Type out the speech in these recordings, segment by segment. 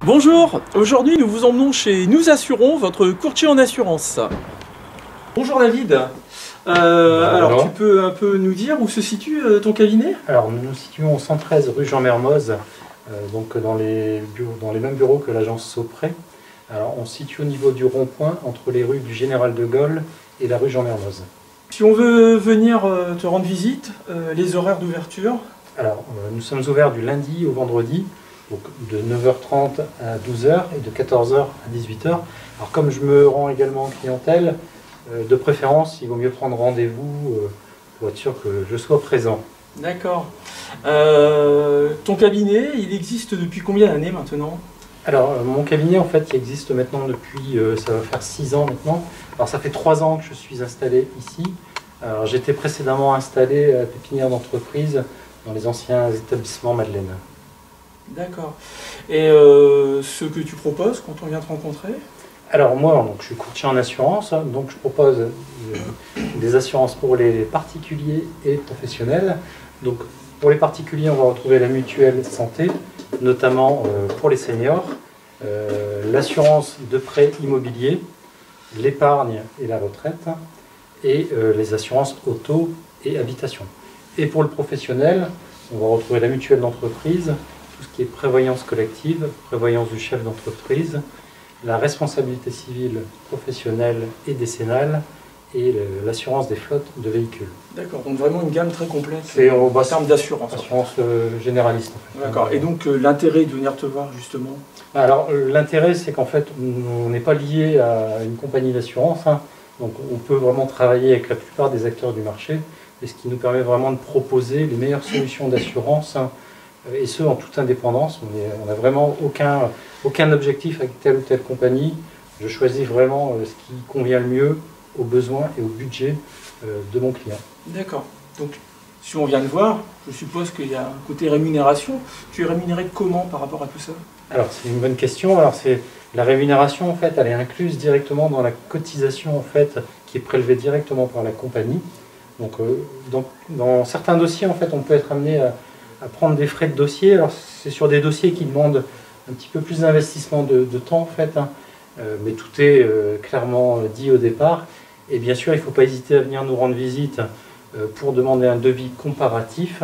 Bonjour, aujourd'hui nous vous emmenons chez Nous Assurons, votre courtier en assurance. Bonjour David, alors tu peux un peu nous dire où se situe ton cabinet? Alors nous nous situons au 113 rue Jean-Mermoz, donc dans les mêmes bureaux que l'agence Saupré. Alors on se situe au niveau du rond-point entre les rues du Général de Gaulle et la rue Jean-Mermoz. Si on veut venir te rendre visite, les horaires d'ouverture? Alors nous sommes ouverts du lundi au vendredi, donc de 9h30 à 12h et de 14h à 18h. Alors comme je me rends également en clientèle, de préférence il vaut mieux prendre rendez-vous pour être sûr que je sois présent. D'accord. Ton cabinet, il existe depuis combien d'années maintenant? Alors mon cabinet en fait il existe maintenant depuis, ça va faire 6 ans maintenant. Alors ça fait 3 ans que je suis installé ici. Alors j'étais précédemment installé à la pépinière d'entreprise dans les anciens établissements Madeleine. D'accord. Et ce que tu proposes quand on vient te rencontrer? Alors moi, donc, je suis courtier en assurance, donc je propose des assurances pour les particuliers et professionnels. Donc pour les particuliers, on va retrouver la mutuelle santé, notamment pour les seniors, l'assurance de prêt immobilier, l'épargne et la retraite, et les assurances auto et habitation. Et pour le professionnel, on va retrouver la mutuelle d'entreprise, tout ce qui est prévoyance collective, prévoyance du chef d'entreprise, la responsabilité civile professionnelle et décennale et l'assurance des flottes de véhicules. D'accord, donc vraiment une gamme très complète en termes d'assurance. Assurance généraliste en fait. D'accord, et donc l'intérêt de venir te voir justement? Alors l'intérêt c'est qu'en fait on n'est pas lié à une compagnie d'assurance, hein. Donc on peut vraiment travailler avec la plupart des acteurs du marché, et ce qui nous permet vraiment de proposer les meilleures solutions d'assurance, hein, et ce en toute indépendance. On n'a vraiment aucun objectif avec telle ou telle compagnie. Je choisis vraiment ce qui convient le mieux aux besoins et au budget de mon client. D'accord. Donc si on vient le voir, je suppose qu'il y a un côté rémunération. Tu es rémunéré comment par rapport à tout ça? Alors c'est une bonne question. Alors c'est la rémunération en fait, elle est incluse directement dans la cotisation en fait, qui est prélevée directement par la compagnie. Donc dans certains dossiers en fait, on peut être amené à prendre des frais de dossier. Alors c'est sur des dossiers qui demandent un petit peu plus d'investissement de temps en fait, hein. Mais tout est clairement dit au départ. Et bien sûr, il ne faut pas hésiter à venir nous rendre visite pour demander un devis comparatif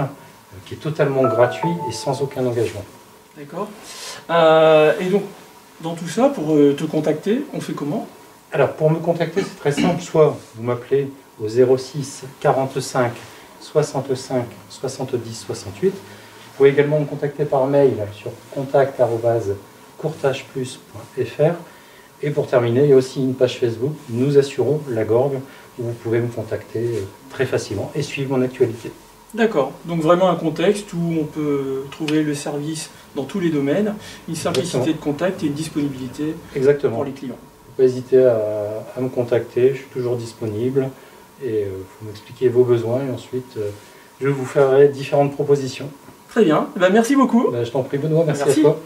qui est totalement gratuit et sans aucun engagement. D'accord. Et donc, dans tout ça, pour te contacter, on fait comment? Alors, pour me contacter, c'est très simple. Soit vous m'appelez au 06 45 65 70 68. Vous pouvez également me contacter par mail sur contact@courtageplus.fr. Et pour terminer, il y a aussi une page Facebook, Nous Assurons la Gorgue, où vous pouvez me contacter très facilement et suivre mon actualité. D'accord, donc vraiment un contexte où on peut trouver le service dans tous les domaines, une simplicité de contact et une disponibilité pour les clients. Il ne faut pas hésiter à me contacter, je suis toujours disponible et il faut m'expliquer vos besoins et ensuite je vous ferai différentes propositions. Très bien, merci beaucoup. Je t'en prie Benoît, merci à toi.